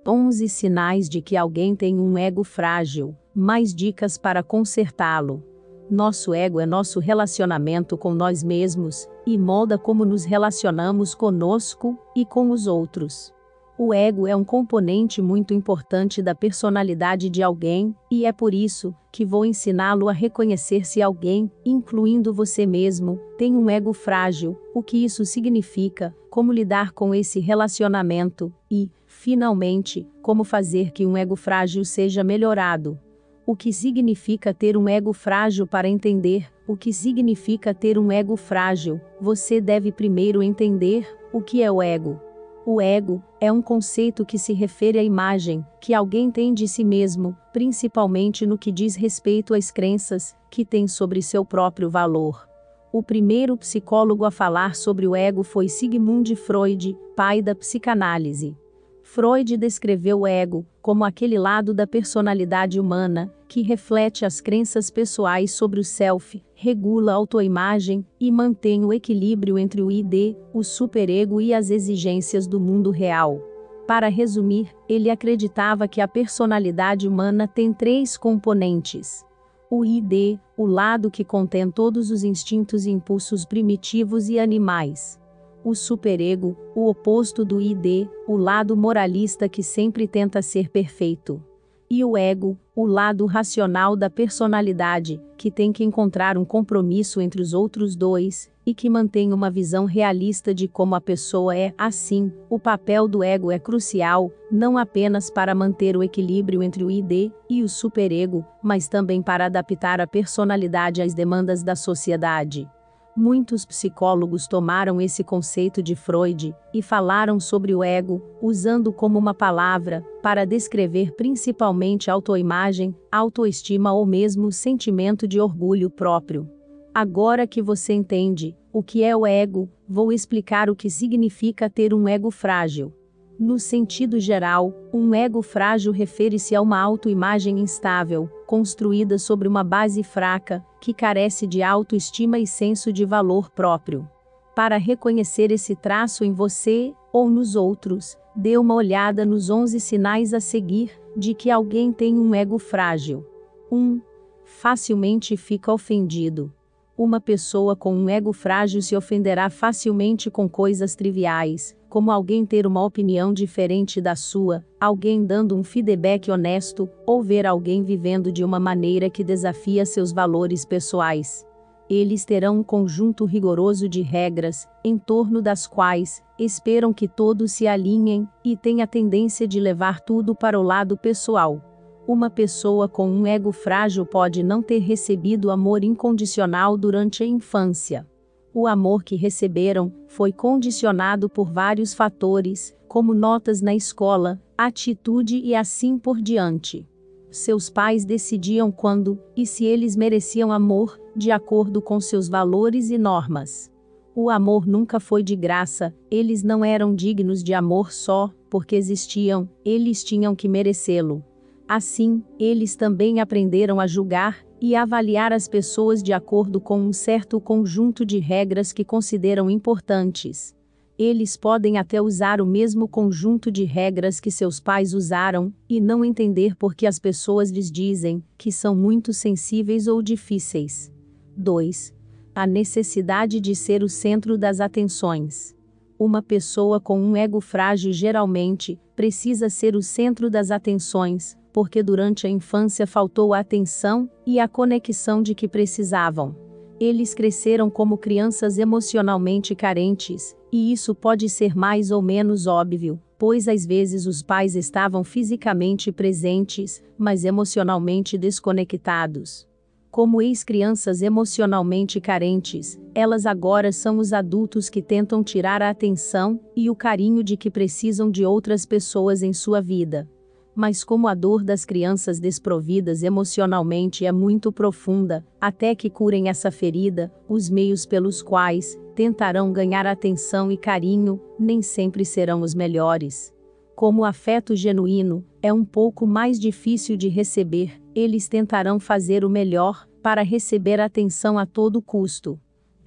11 sinais de que alguém tem um ego frágil, mais dicas para consertá-lo. Nosso ego é nosso relacionamento com nós mesmos, e molda como nos relacionamos conosco e com os outros. O ego é um componente muito importante da personalidade de alguém, e é por isso que vou ensiná-lo a reconhecer se alguém, incluindo você mesmo, tem um ego frágil, o que isso significa, como lidar com esse relacionamento, e, finalmente, como fazer que um ego frágil seja melhorado. O que significa ter um ego frágil? Para entender o que significa ter um ego frágil, você deve primeiro entender o que é o ego. O ego é um conceito que se refere à imagem que alguém tem de si mesmo, principalmente no que diz respeito às crenças que tem sobre seu próprio valor. O primeiro psicólogo a falar sobre o ego foi Sigmund Freud, pai da psicanálise. Freud descreveu o ego como aquele lado da personalidade humana que reflete as crenças pessoais sobre o self, regula a autoimagem e mantém o equilíbrio entre o id, o superego e as exigências do mundo real. Para resumir, ele acreditava que a personalidade humana tem 3 componentes. O id, o lado que contém todos os instintos e impulsos primitivos e animais. O superego, o oposto do id, o lado moralista que sempre tenta ser perfeito. E o ego, o lado racional da personalidade, que tem que encontrar um compromisso entre os outros dois, e que mantém uma visão realista de como a pessoa é. Assim, o papel do ego é crucial, não apenas para manter o equilíbrio entre o id e o superego, mas também para adaptar a personalidade às demandas da sociedade. Muitos psicólogos tomaram esse conceito de Freud e falaram sobre o ego, usando como uma palavra, para descrever principalmente autoimagem, autoestima ou mesmo o sentimento de orgulho próprio. Agora que você entende o que é o ego, vou explicar o que significa ter um ego frágil. No sentido geral, um ego frágil refere-se a uma autoimagem instável, construída sobre uma base fraca, que carece de autoestima e senso de valor próprio. Para reconhecer esse traço em você, ou nos outros, dê uma olhada nos 11 sinais a seguir, de que alguém tem um ego frágil. 1. Facilmente fica ofendido. Uma pessoa com um ego frágil se ofenderá facilmente com coisas triviais, como alguém ter uma opinião diferente da sua, alguém dando um feedback honesto, ou ver alguém vivendo de uma maneira que desafia seus valores pessoais. Eles terão um conjunto rigoroso de regras, em torno das quais esperam que todos se alinhem, e têm a tendência de levar tudo para o lado pessoal. Uma pessoa com um ego frágil pode não ter recebido amor incondicional durante a infância. O amor que receberam foi condicionado por vários fatores, como notas na escola, atitude e assim por diante. Seus pais decidiam quando e se eles mereciam amor, de acordo com seus valores e normas. O amor nunca foi de graça, eles não eram dignos de amor só porque existiam, eles tinham que merecê-lo. Assim, eles também aprenderam a julgar e avaliar as pessoas de acordo com um certo conjunto de regras que consideram importantes. Eles podem até usar o mesmo conjunto de regras que seus pais usaram, e não entender por que as pessoas lhes dizem que são muito sensíveis ou difíceis. 2. A necessidade de ser o centro das atenções. Uma pessoa com um ego frágil geralmente precisa ser o centro das atenções, porque durante a infância faltou a atenção e a conexão de que precisavam. Eles cresceram como crianças emocionalmente carentes, e isso pode ser mais ou menos óbvio, pois às vezes os pais estavam fisicamente presentes, mas emocionalmente desconectados. Como ex-crianças emocionalmente carentes, elas agora são os adultos que tentam tirar a atenção e o carinho de que precisam de outras pessoas em sua vida. Mas como a dor das crianças desprovidas emocionalmente é muito profunda, até que curem essa ferida, os meios pelos quais tentarão ganhar atenção e carinho nem sempre serão os melhores. Como o afeto genuíno é um pouco mais difícil de receber, eles tentarão fazer o melhor para receber atenção a todo custo.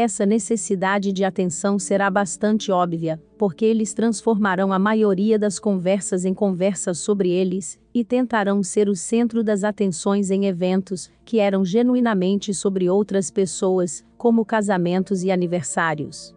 Essa necessidade de atenção será bastante óbvia, porque eles transformarão a maioria das conversas em conversas sobre eles, e tentarão ser o centro das atenções em eventos que eram genuinamente sobre outras pessoas, como casamentos e aniversários.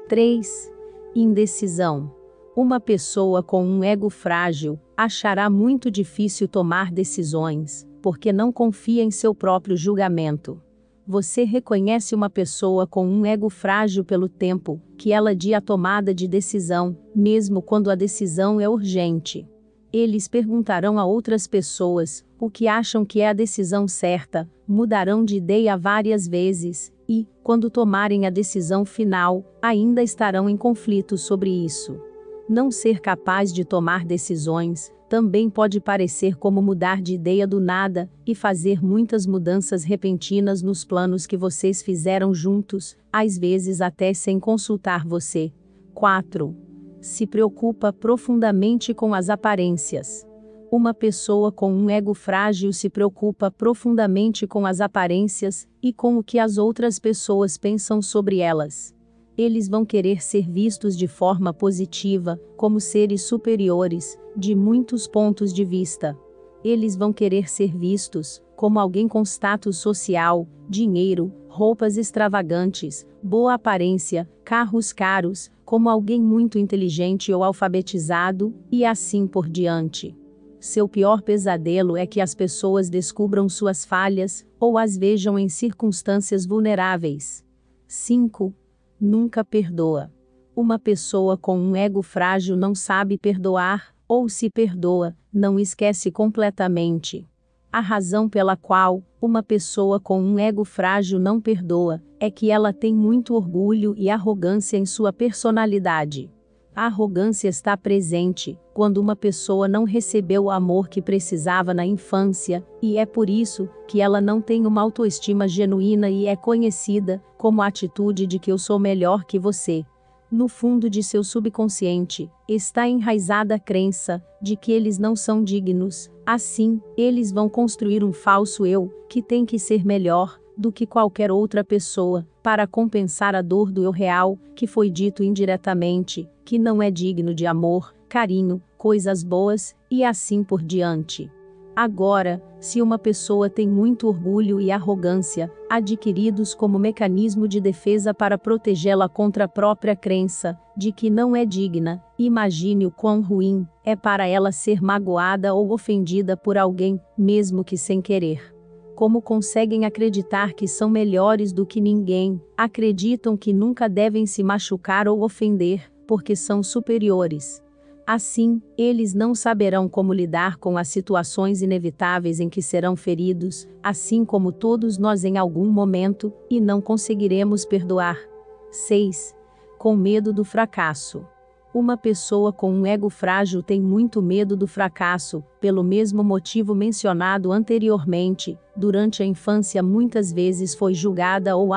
3. Indecisão. Uma pessoa com um ego frágil achará muito difícil tomar decisões, porque não confia em seu próprio julgamento. Você reconhece uma pessoa com um ego frágil pelo tempo que ela dá a tomada de decisão, mesmo quando a decisão é urgente. Eles perguntarão a outras pessoas o que acham que é a decisão certa, mudarão de ideia várias vezes, e, quando tomarem a decisão final, ainda estarão em conflito sobre isso. Não ser capaz de tomar decisões também pode parecer como mudar de ideia do nada e fazer muitas mudanças repentinas nos planos que vocês fizeram juntos, às vezes até sem consultar você. 4. Se preocupa profundamente com as aparências. Uma pessoa com um ego frágil se preocupa profundamente com as aparências e com o que as outras pessoas pensam sobre elas. Eles vão querer ser vistos de forma positiva, como seres superiores, de muitos pontos de vista. Eles vão querer ser vistos como alguém com status social, dinheiro, roupas extravagantes, boa aparência, carros caros, como alguém muito inteligente ou alfabetizado, e assim por diante. Seu pior pesadelo é que as pessoas descubram suas falhas, ou as vejam em circunstâncias vulneráveis. 5. Nunca perdoa. Uma pessoa com um ego frágil não sabe perdoar, ou se perdoa, não esquece completamente. A razão pela qual uma pessoa com um ego frágil não perdoa é que ela tem muito orgulho e arrogância em sua personalidade. A arrogância está presente quando uma pessoa não recebeu o amor que precisava na infância, e é por isso que ela não tem uma autoestima genuína e é conhecida como a atitude de que eu sou melhor que você. No fundo de seu subconsciente, está enraizada a crença de que eles não são dignos. Assim, eles vão construir um falso eu, que tem que ser melhor do que qualquer outra pessoa, para compensar a dor do eu real, que foi dito indiretamente, que não é digno de amor, carinho, coisas boas, e assim por diante. Agora, se uma pessoa tem muito orgulho e arrogância, adquiridos como mecanismo de defesa para protegê-la contra a própria crença de que não é digna, imagine o quão ruim é para ela ser magoada ou ofendida por alguém, mesmo que sem querer. Como conseguem acreditar que são melhores do que ninguém, acreditam que nunca devem se machucar ou ofender, porque são superiores. Assim, eles não saberão como lidar com as situações inevitáveis em que serão feridos, assim como todos nós em algum momento, e não conseguiremos perdoar. 6. Com medo do fracasso. Uma pessoa com um ego frágil tem muito medo do fracasso, pelo mesmo motivo mencionado anteriormente. Durante a infância muitas vezes foi julgada ou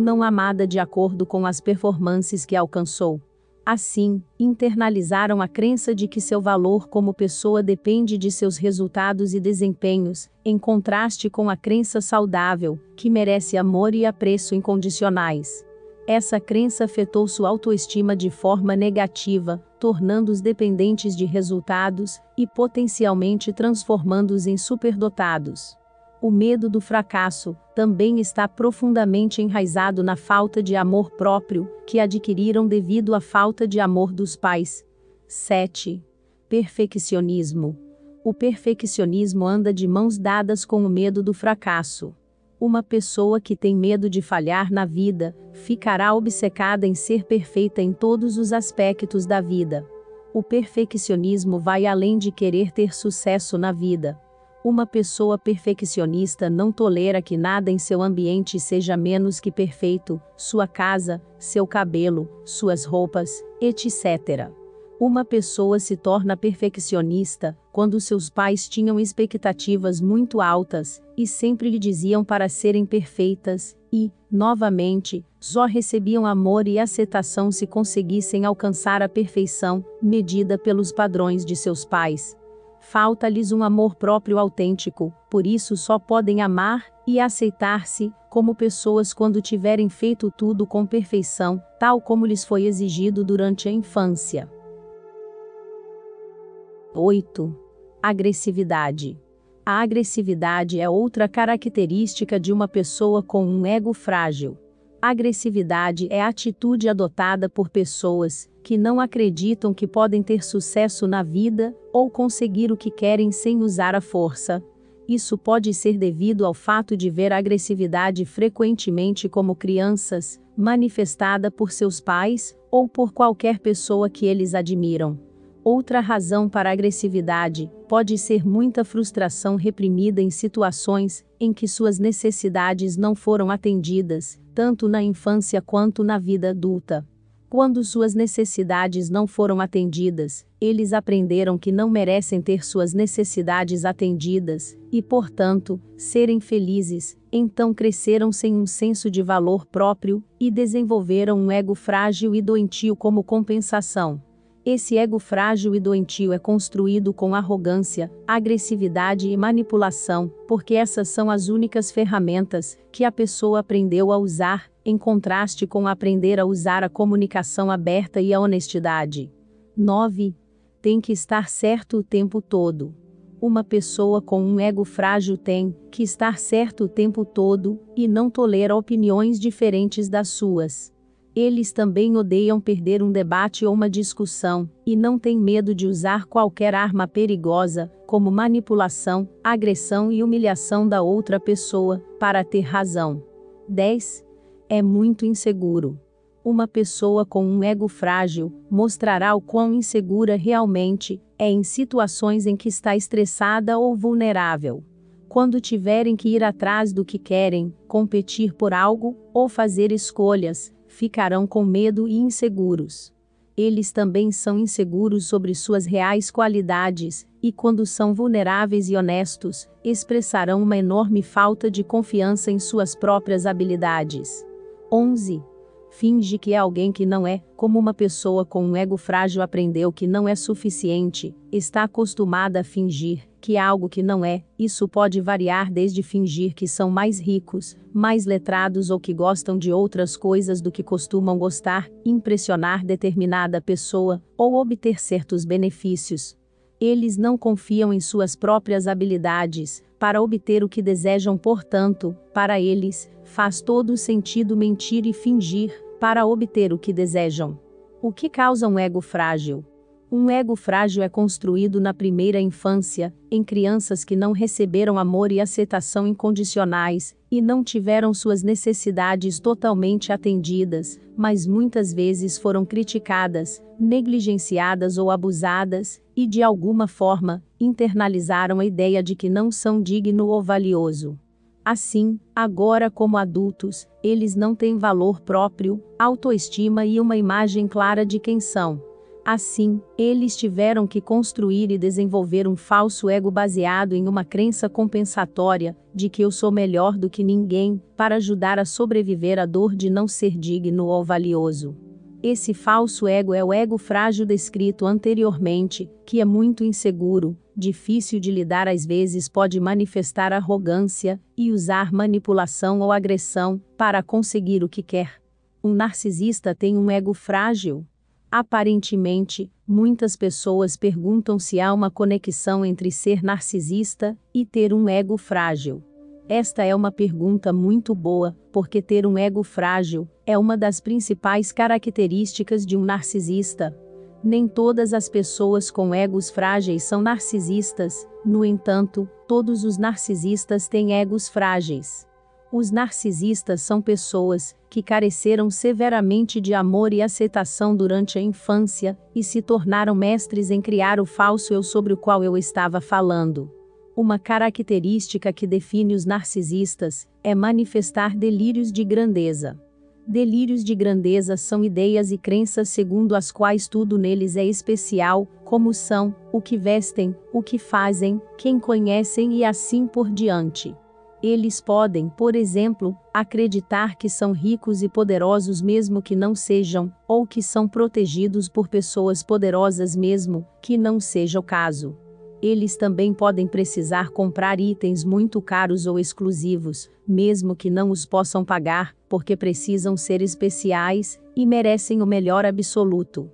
não amada de acordo com as performances que alcançou. Assim, internalizaram a crença de que seu valor como pessoa depende de seus resultados e desempenhos, em contraste com a crença saudável, que merece amor e apreço incondicionais. Essa crença afetou sua autoestima de forma negativa, tornando-os dependentes de resultados e potencialmente transformando-os em superdotados. O medo do fracasso também está profundamente enraizado na falta de amor próprio, que adquiriram devido à falta de amor dos pais. 7. Perfeccionismo. O perfeccionismo anda de mãos dadas com o medo do fracasso. Uma pessoa que tem medo de falhar na vida, ficará obcecada em ser perfeita em todos os aspectos da vida. O perfeccionismo vai além de querer ter sucesso na vida. Uma pessoa perfeccionista não tolera que nada em seu ambiente seja menos que perfeito, sua casa, seu cabelo, suas roupas, etc. Uma pessoa se torna perfeccionista quando seus pais tinham expectativas muito altas e sempre lhe diziam para serem perfeitas e, novamente, só recebiam amor e aceitação se conseguissem alcançar a perfeição, medida pelos padrões de seus pais. Falta-lhes um amor próprio autêntico, por isso só podem amar e aceitar-se como pessoas quando tiverem feito tudo com perfeição, tal como lhes foi exigido durante a infância. 8. Agressividade. A agressividade é outra característica de uma pessoa com um ego frágil. A agressividade é a atitude adotada por pessoas que não acreditam que podem ter sucesso na vida ou conseguir o que querem sem usar a força. Isso pode ser devido ao fato de ver a agressividade frequentemente como crianças, manifestada por seus pais ou por qualquer pessoa que eles admiram. Outra razão para a agressividade pode ser muita frustração reprimida em situações em que suas necessidades não foram atendidas, tanto na infância quanto na vida adulta. Quando suas necessidades não foram atendidas, eles aprenderam que não merecem ter suas necessidades atendidas e, portanto, serem felizes. Então cresceram sem um senso de valor próprio e desenvolveram um ego frágil e doentio como compensação. Esse ego frágil e doentio é construído com arrogância, agressividade e manipulação, porque essas são as únicas ferramentas que a pessoa aprendeu a usar, em contraste com aprender a usar a comunicação aberta e a honestidade. 9. Tem que estar certo o tempo todo. Uma pessoa com um ego frágil tem que estar certo o tempo todo e não tolera opiniões diferentes das suas. Eles também odeiam perder um debate ou uma discussão, e não têm medo de usar qualquer arma perigosa, como manipulação, agressão e humilhação da outra pessoa, para ter razão. 10. É muito inseguro. Uma pessoa com um ego frágil mostrará o quão insegura realmente é em situações em que está estressada ou vulnerável. Quando tiverem que ir atrás do que querem, competir por algo, ou fazer escolhas, ficarão com medo e inseguros. Eles também são inseguros sobre suas reais qualidades, e quando são vulneráveis e honestos, expressarão uma enorme falta de confiança em suas próprias habilidades. 11. Finge que é alguém que não é, como uma pessoa com um ego frágil aprendeu que não é suficiente, está acostumada a fingir que é algo que não é. Isso pode variar desde fingir que são mais ricos, mais letrados ou que gostam de outras coisas do que costumam gostar, impressionar determinada pessoa, ou obter certos benefícios. Eles não confiam em suas próprias habilidades para obter o que desejam, portanto, para eles, faz todo sentido mentir e fingir para obter o que desejam. O que causa um ego frágil? Um ego frágil é construído na primeira infância, em crianças que não receberam amor e aceitação incondicionais, e não tiveram suas necessidades totalmente atendidas, mas muitas vezes foram criticadas, negligenciadas ou abusadas, e de alguma forma, internalizaram a ideia de que não são digno ou valioso. Assim, agora como adultos, eles não têm valor próprio, autoestima e uma imagem clara de quem são. Assim, eles tiveram que construir e desenvolver um falso ego baseado em uma crença compensatória, de que eu sou melhor do que ninguém, para ajudar a sobreviver à dor de não ser digno ou valioso. Esse falso ego é o ego frágil descrito anteriormente, que é muito inseguro, difícil de lidar, às vezes pode manifestar arrogância, e usar manipulação ou agressão, para conseguir o que quer. Um narcisista tem um ego frágil? Aparentemente, muitas pessoas perguntam se há uma conexão entre ser narcisista e ter um ego frágil. Esta é uma pergunta muito boa, porque ter um ego frágil é uma das principais características de um narcisista. Nem todas as pessoas com egos frágeis são narcisistas, no entanto, todos os narcisistas têm egos frágeis. Os narcisistas são pessoas que careceram severamente de amor e aceitação durante a infância, e se tornaram mestres em criar o falso eu sobre o qual eu estava falando. Uma característica que define os narcisistas é manifestar delírios de grandeza. Delírios de grandeza são ideias e crenças segundo as quais tudo neles é especial, como são, o que vestem, o que fazem, quem conhecem e assim por diante. Eles podem, por exemplo, acreditar que são ricos e poderosos mesmo que não sejam, ou que são protegidos por pessoas poderosas mesmo que não seja o caso. Eles também podem precisar comprar itens muito caros ou exclusivos, mesmo que não os possam pagar, porque precisam ser especiais e merecem o melhor absoluto.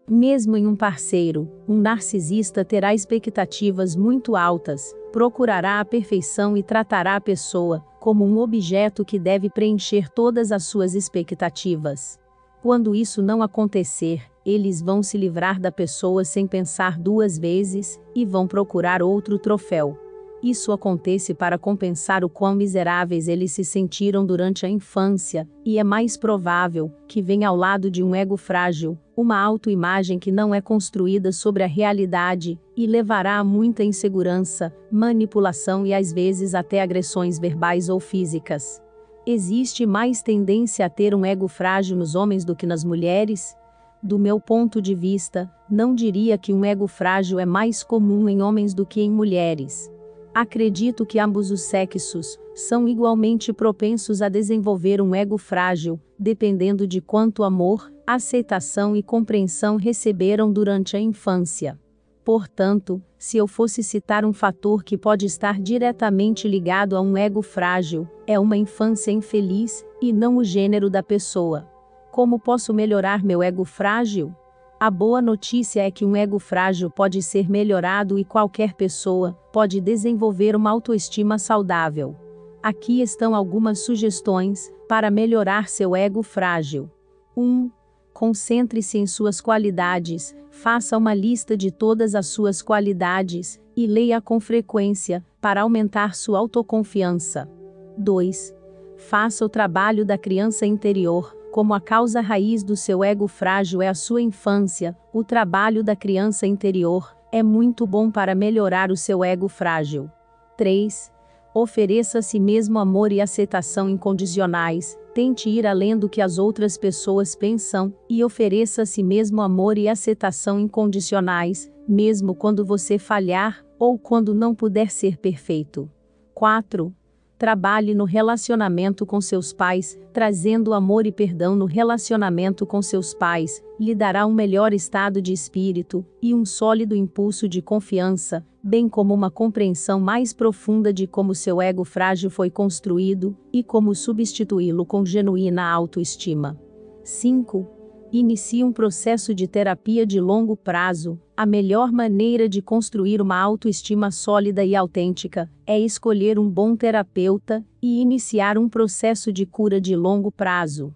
Mesmo em um parceiro, um narcisista terá expectativas muito altas, procurará a perfeição e tratará a pessoa como um objeto que deve preencher todas as suas expectativas. Quando isso não acontecer, eles vão se livrar da pessoa sem pensar duas vezes e vão procurar outro troféu. Isso acontece para compensar o quão miseráveis eles se sentiram durante a infância, e é mais provável que venha ao lado de um ego frágil, uma autoimagem que não é construída sobre a realidade, e levará a muita insegurança, manipulação e às vezes até agressões verbais ou físicas. Existe mais tendência a ter um ego frágil nos homens do que nas mulheres? Do meu ponto de vista, não diria que um ego frágil é mais comum em homens do que em mulheres. Acredito que ambos os sexos são igualmente propensos a desenvolver um ego frágil, dependendo de quanto amor, aceitação e compreensão receberam durante a infância. Portanto, se eu fosse citar um fator que pode estar diretamente ligado a um ego frágil, é uma infância infeliz, e não o gênero da pessoa. Como posso melhorar meu ego frágil? A boa notícia é que um ego frágil pode ser melhorado e qualquer pessoa pode desenvolver uma autoestima saudável. Aqui estão algumas sugestões para melhorar seu ego frágil. 1. Concentre-se em suas qualidades, faça uma lista de todas as suas qualidades e leia com frequência para aumentar sua autoconfiança. 2. Faça o trabalho da criança interior. Como a causa raiz do seu ego frágil é a sua infância, o trabalho da criança interior é muito bom para melhorar o seu ego frágil. 3. Ofereça a si mesmo amor e aceitação incondicionais, tente ir além do que as outras pessoas pensam, e ofereça a si mesmo amor e aceitação incondicionais, mesmo quando você falhar, ou quando não puder ser perfeito. 4. Trabalhe no relacionamento com seus pais, trazendo amor e perdão no relacionamento com seus pais, lhe dará um melhor estado de espírito, e um sólido impulso de confiança, bem como uma compreensão mais profunda de como seu ego frágil foi construído, e como substituí-lo com genuína autoestima. 5. Inicie um processo de terapia de longo prazo. A melhor maneira de construir uma autoestima sólida e autêntica é escolher um bom terapeuta e iniciar um processo de cura de longo prazo.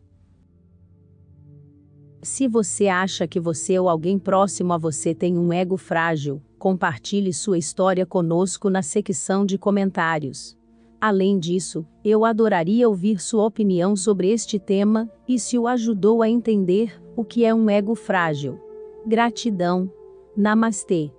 Se você acha que você ou alguém próximo a você tem um ego frágil, compartilhe sua história conosco na secção de comentários. Além disso, eu adoraria ouvir sua opinião sobre este tema, e se o ajudou a entender o que é um ego frágil. Gratidão. Namastê.